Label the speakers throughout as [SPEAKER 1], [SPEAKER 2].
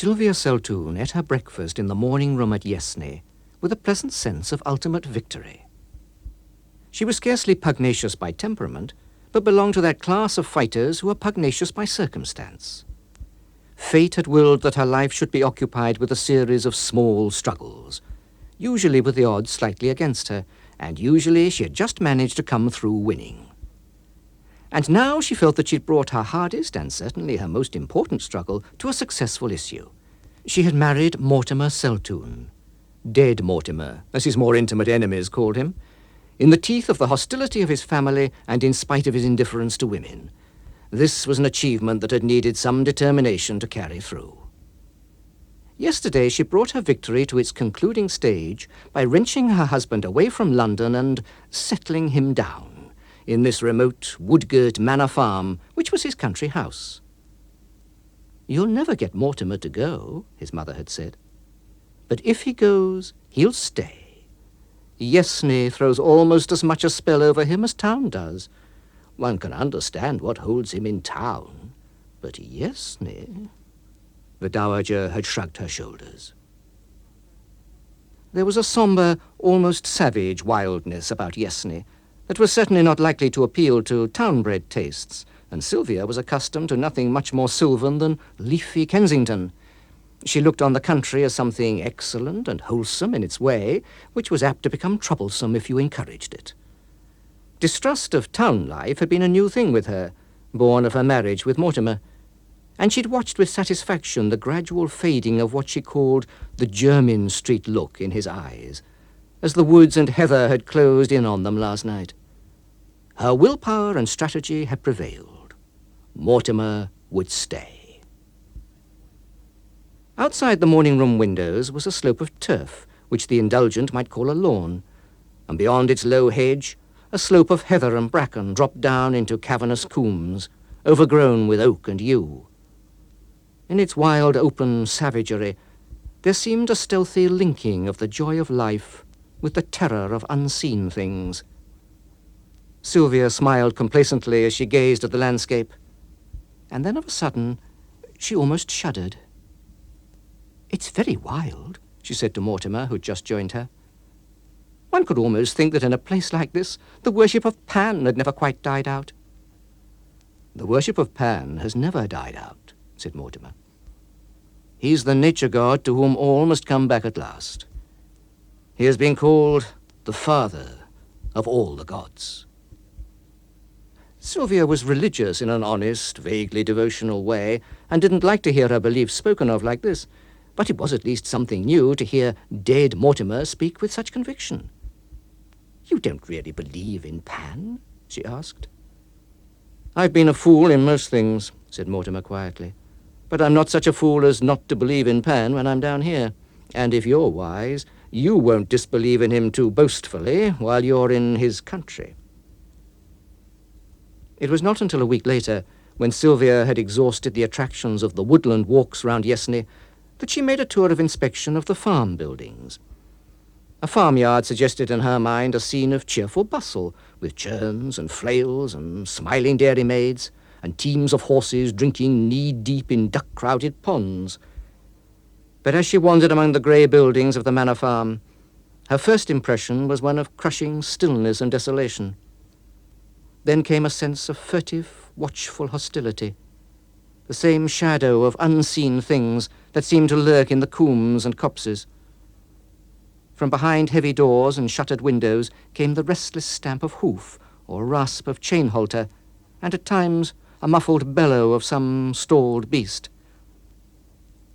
[SPEAKER 1] Sylvia Seltoun ate her breakfast in the morning room at Yesney with a pleasant sense of ultimate victory. She was scarcely pugnacious by temperament, but belonged to that class of fighters who are pugnacious by circumstance. Fate had willed that her life should be occupied with a series of small struggles, usually with the odds slightly against her, and usually she had just managed to come through winning. And now she felt that she'd brought her hardest and certainly her most important struggle to a successful issue. She had married Mortimer Seltoun, Dead Mortimer, as his more intimate enemies called him, in the teeth of the hostility of his family and in spite of his indifference to women. This was an achievement that had needed some determination to carry through. Yesterday she brought her victory to its concluding stage by wrenching her husband away from London and settling him down in this remote, wood-girt manor farm, which was his country house. "You'll never get Mortimer to go," his mother had said. "But if he goes, he'll stay. Yesney throws almost as much a spell over him as town does. One can understand what holds him in town, but Yesney..." The dowager had shrugged her shoulders. There was a sombre, almost savage wildness about Yesney that was certainly not likely to appeal to town-bred tastes, and Sylvia was accustomed to nothing much more sylvan than leafy Kensington. She looked on the country as something excellent and wholesome in its way, which was apt to become troublesome if you encouraged it. Distrust of town life had been a new thing with her, born of her marriage with Mortimer, and she'd watched with satisfaction the gradual fading of what she called the Jermyn Street look in his eyes, as the woods and heather had closed in on them last night. Her willpower and strategy had prevailed. Mortimer would stay. Outside the morning-room windows was a slope of turf, which the indulgent might call a lawn, and beyond its low hedge, a slope of heather and bracken dropped down into cavernous combes, overgrown with oak and yew. In its wild, open savagery, there seemed a stealthy linking of the joy of life with the terror of unseen things. Sylvia smiled complacently as she gazed at the landscape, and then of a sudden she almost shuddered. "It's very wild," she said to Mortimer, who'd just joined her. "One could almost think that in a place like this the worship of Pan had never quite died out." "The worship of Pan has never died out," said Mortimer. "He's the nature god to whom all must come back at last. He has been called the father of all the gods." Sylvia was religious in an honest, vaguely devotional way, and didn't like to hear her beliefs spoken of like this, but it was at least something new to hear Dead Mortimer speak with such conviction. "You don't really believe in Pan?" she asked. "I've been a fool in most things," said Mortimer quietly, "but I'm not such a fool as not to believe in Pan when I'm down here. And if you're wise, you won't disbelieve in him too boastfully while you're in his country." It was not until a week later, when Sylvia had exhausted the attractions of the woodland walks round Yesney, that she made a tour of inspection of the farm buildings. A farmyard suggested in her mind a scene of cheerful bustle, with churns and flails and smiling dairymaids, and teams of horses drinking knee-deep in duck-crowded ponds. But as she wandered among the grey buildings of the manor farm, her first impression was one of crushing stillness and desolation. Then came a sense of furtive, watchful hostility, the same shadow of unseen things that seemed to lurk in the combes and copses. From behind heavy doors and shuttered windows came the restless stamp of hoof or rasp of chain halter, and at times a muffled bellow of some stalled beast.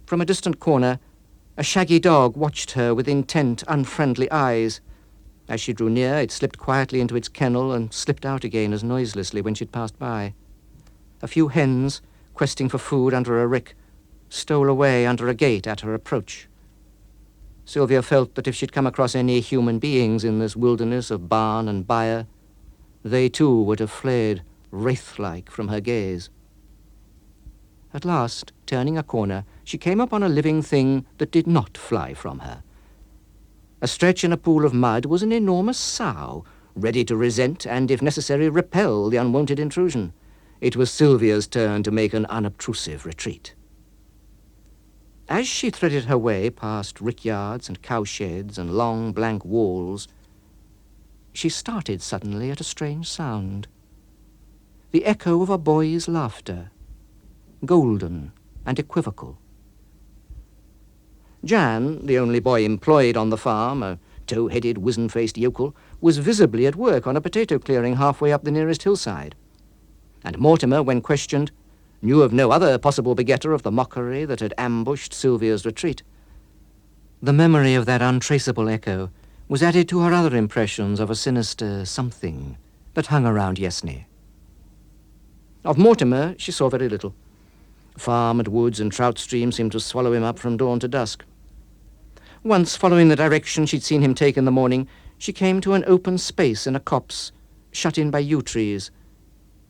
[SPEAKER 1] From a distant corner, a shaggy dog watched her with intent, unfriendly eyes. As she drew near, it slipped quietly into its kennel and slipped out again as noiselessly when she'd passed by. A few hens, questing for food under a rick, stole away under a gate at her approach. Sylvia felt that if she'd come across any human beings in this wilderness of barn and byre, they too would have fled, wraith-like, from her gaze. At last, turning a corner, she came upon a living thing that did not fly from her. Astretch in a pool of mud was an enormous sow, ready to resent and, if necessary, repel the unwonted intrusion. It was Sylvia's turn to make an unobtrusive retreat. As she threaded her way past rickyards and cowsheds and long blank walls, she started suddenly at a strange sound. The echo of a boy's laughter, golden and equivocal. Jan, the only boy employed on the farm, a tow-headed, wizen-faced yokel, was visibly at work on a potato clearing halfway up the nearest hillside. And Mortimer, when questioned, knew of no other possible begetter of the mockery that had ambushed Sylvia's retreat. The memory of that untraceable echo was added to her other impressions of a sinister something that hung around Yesney. Of Mortimer she saw very little. Farm and woods and trout stream seemed to swallow him up from dawn to dusk. Once, following the direction she'd seen him take in the morning, she came to an open space in a copse, shut in by yew trees,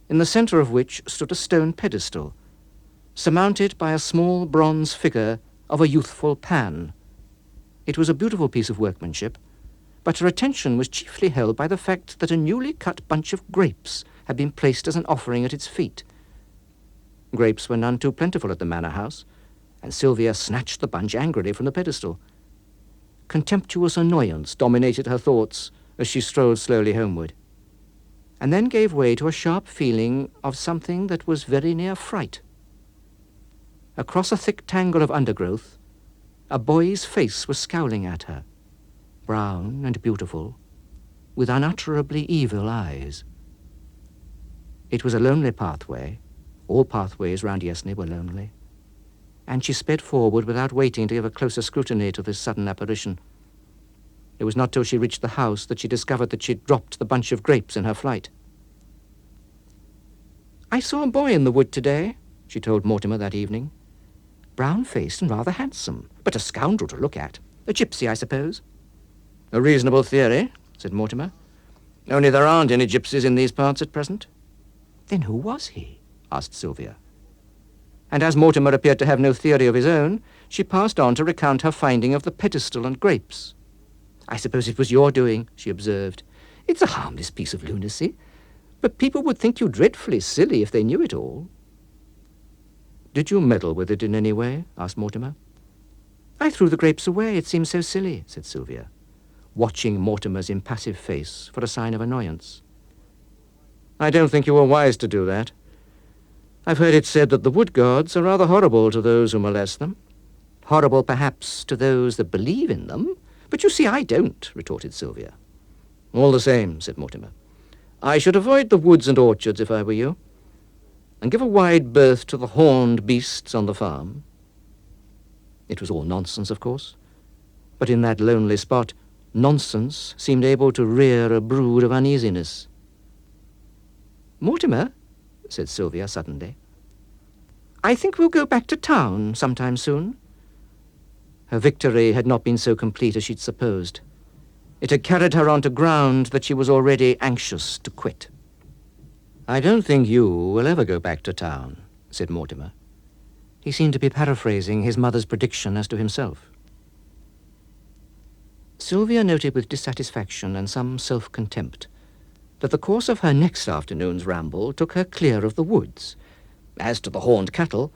[SPEAKER 1] in the centre of which stood a stone pedestal, surmounted by a small bronze figure of a youthful Pan. It was a beautiful piece of workmanship, but her attention was chiefly held by the fact that a newly cut bunch of grapes had been placed as an offering at its feet. Grapes were none too plentiful at the manor house, and Sylvia snatched the bunch angrily from the pedestal. Contemptuous annoyance dominated her thoughts as she strolled slowly homeward, and then gave way to a sharp feeling of something that was very near fright. Across a thick tangle of undergrowth, a boy's face was scowling at her, brown and beautiful, with unutterably evil eyes. It was a lonely pathway. All pathways round Yesney were lonely, and she sped forward without waiting to give a closer scrutiny to this sudden apparition. It was not till she reached the house that she discovered that she'd dropped the bunch of grapes in her flight. "I saw a boy in the wood today," she told Mortimer that evening. "Brown-faced and rather handsome, but a scoundrel to look at. A gypsy, I suppose." "A reasonable theory," said Mortimer. "Only there aren't any gypsies in these parts at present." "Then who was he?" asked Sylvia. And as Mortimer appeared to have no theory of his own, she passed on to recount her finding of the pedestal and grapes. "I suppose it was your doing," she observed. "It's a harmless piece of lunacy, but people would think you dreadfully silly if they knew it all." "Did you meddle with it in any way?" asked Mortimer. "I threw the grapes away. It seemed so silly," said Sylvia, watching Mortimer's impassive face for a sign of annoyance. "I don't think you were wise to do that. I've heard it said that the wood gods are rather horrible to those who molest them." "Horrible, perhaps, to those that believe in them, but you see I don't," retorted Sylvia. "All the same," said Mortimer, "I should avoid the woods and orchards if I were you, and give a wide berth to the horned beasts on the farm." It was all nonsense, of course, but in that lonely spot, nonsense seemed able to rear a brood of uneasiness. "Mortimer," said Sylvia suddenly, "I think we'll go back to town sometime soon." Her victory had not been so complete as she'd supposed. It had carried her onto ground that she was already anxious to quit. "I don't think you will ever go back to town," said Mortimer. He seemed to be paraphrasing his mother's prediction as to himself. Sylvia noted with dissatisfaction and some self-contempt that the course of her next afternoon's ramble took her clear of the woods. As to the horned cattle,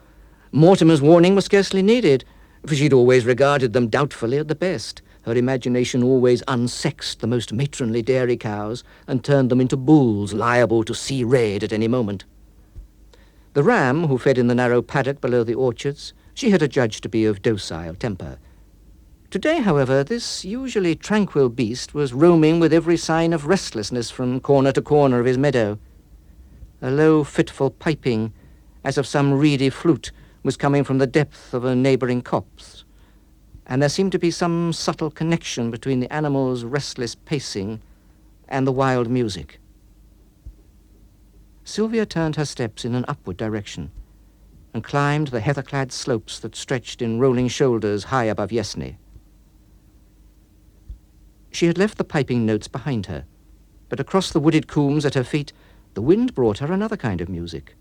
[SPEAKER 1] Mortimer's warning was scarcely needed, for she'd always regarded them doubtfully at the best. Her imagination always unsexed the most matronly dairy cows and turned them into bulls liable to see red at any moment. The ram, who fed in the narrow paddock below the orchards, she had adjudged to be of docile temper. Today, however, this usually tranquil beast was roaming with every sign of restlessness from corner to corner of his meadow. A low, fitful piping, as of some reedy flute, was coming from the depth of a neighbouring copse, and there seemed to be some subtle connection between the animal's restless pacing and the wild music. Sylvia turned her steps in an upward direction and climbed the heather-clad slopes that stretched in rolling shoulders high above Yesney. She had left the piping notes behind her, but across the wooded combes at her feet, the wind brought her another kind of music,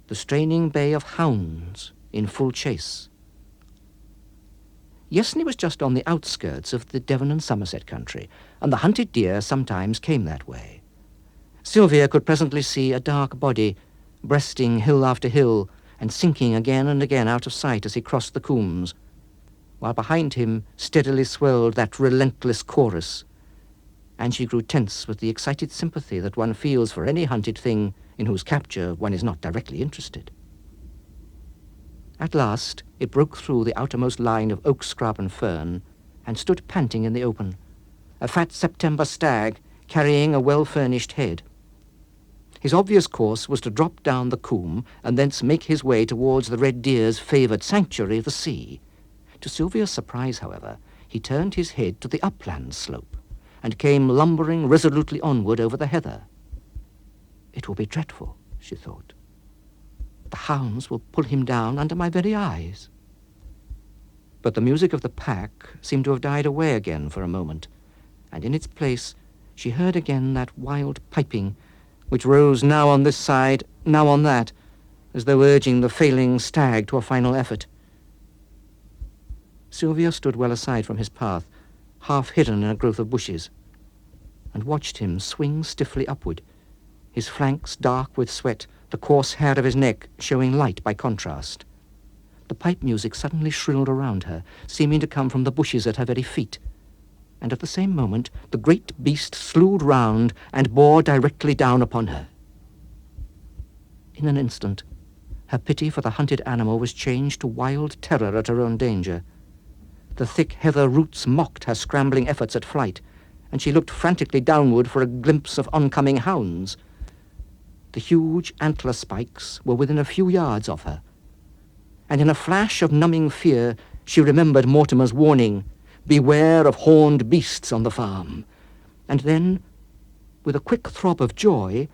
[SPEAKER 1] the straining bay of hounds in full chase. Yesney was just on the outskirts of the Devon and Somerset country, and the hunted deer sometimes came that way. Sylvia could presently see a dark body, breasting hill after hill, and sinking again and again out of sight as he crossed the combes, while behind him steadily swelled that relentless chorus, and she grew tense with the excited sympathy that one feels for any hunted thing in whose capture one is not directly interested. At last it broke through the outermost line of oak scrub and fern and stood panting in the open, a fat September stag carrying a well-furnished head. His obvious course was to drop down the coombe and thence make his way towards the red deer's favoured sanctuary, the sea. To Sylvia's surprise, however, he turned his head to the upland slope and came lumbering resolutely onward over the heather. It will be dreadful, she thought. The hounds will pull him down under my very eyes. But the music of the pack seemed to have died away again for a moment, and in its place she heard again that wild piping which rose now on this side, now on that, as though urging the failing stag to a final effort. Sylvia stood well aside from his path, half hidden in a growth of bushes, and watched him swing stiffly upward, his flanks dark with sweat, the coarse hair of his neck showing light by contrast. The pipe music suddenly shrilled around her, seeming to come from the bushes at her very feet, and at the same moment the great beast slewed round and bore directly down upon her. In an instant, her pity for the hunted animal was changed to wild terror at her own danger. The thick heather roots mocked her scrambling efforts at flight, and she looked frantically downward for a glimpse of oncoming hounds. The huge antler spikes were within a few yards of her, and in a flash of numbing fear she remembered Mortimer's warning, "Beware of horned beasts on the farm." And then, with a quick throb of joy,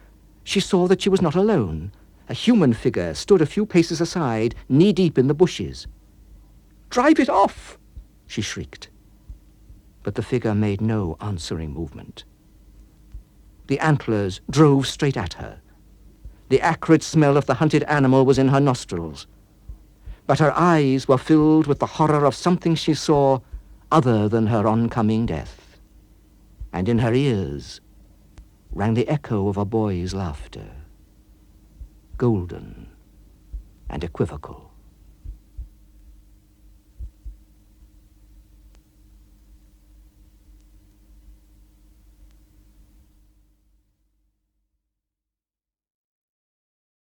[SPEAKER 1] she saw that she was not alone. A human figure stood a few paces aside, knee-deep in the bushes. "Drive it off!" she shrieked. But the figure made no answering movement. The antlers drove straight at her. The acrid smell of the hunted animal was in her nostrils, but her eyes were filled with the horror of something she saw other than her oncoming death, and in her ears rang the echo of a boy's laughter, golden and equivocal.